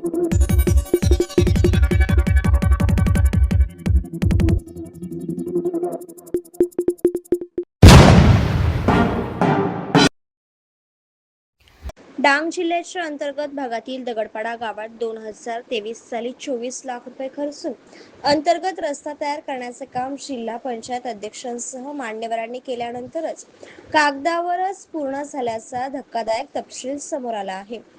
डांग जिल्ह्याच्या अंतर्गत भागातील दगडपाडा गावात 2023 साली 24 लाख रुपये खर्चून अंतर्गत रस्ता तयार करण्याचे काम जिल्हा पंचायत अध्यक्षांसह मान्यवरांनी केल्यानंतरच कागदावरच पूर्ण झाल्याचा धक्कादायक तपशील समोर आला आहे.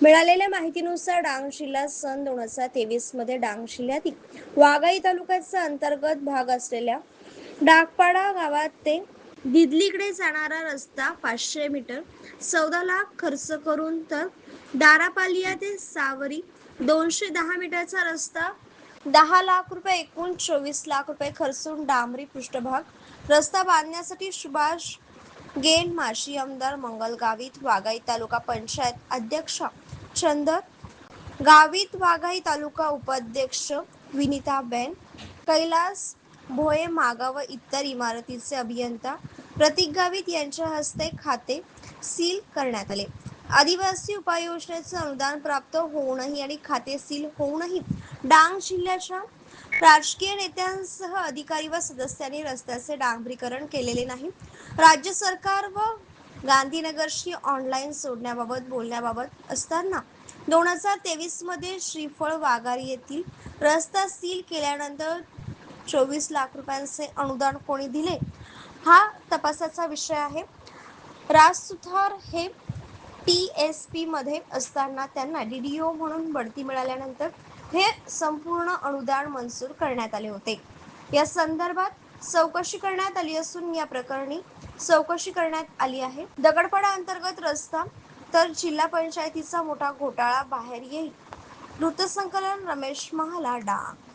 मिळालेल्या माहितीनुसार डांग जिल्हा सन 2023 मध्ये डांग जिल्ह्यातील वाघाई तालुक्याचा अंतर्गत भाग असलेल्या डागपाडा गावात ते दिदलीकडे जाणारा रस्ता 500 मीटर 14 लाख खर्च करून, तर दारापालिया ते सावरी 210 मीटरचा रस्ता 10 लाख रुपये एकूण 24 लाख रुपये खर्चून डांबरी पृष्ठभाग रस्ता बांधण्यासाठी सुभाष गेन माजी आमदार मंगल गावित वाघाई तालुका पंचायत अध्यक्ष चंदर गावित वाघाई तालुका उपाध्यक्ष विनिताबेन कैलास भोये मागा व इतर इमारतीचे अभियंता प्रतीक गावित यांच्या हस्ते खाते सील करण्यात आले. आदिवासी उपाययोजनेचे अनुदान प्राप्त होऊनही आणि खाते सील होऊनही डांग जिल्ह्याच्या राजकीय नेत्यांसह अधिकारी व सदस्यांनी रस्त्याचे डांबरीकरण केलेले नाही. राज्य सरकार व गांधीनगरशी ऑनलाईन सोडण्याबाबत बोलण्याबाबत असताना 2023 मध्ये श्रीफळ वाघारी येथील रस्ता सील केल्यानंतर 24 लाख रुपयांचे अनुदान कोणी दिले हा तपासाचा विषय आहे. राजसुथार हे TSP मध्ये असताना त्यांना DDO म्हणून बढती मिळाल्यानंतर हे संपूर्ण अनुदान मंजूर करण्यात आले होते. या संदर्भात चौकशी करण्यात आली असून या प्रकरणी चौकशी करण्यात आली आहे. दगडपाडा अंतर्गत रस्ता तर जिल्हा पंचायतीचा मोठा घोटाळा बाहेर येईल. वृत्तसंकलन रमेश महाला, डांग.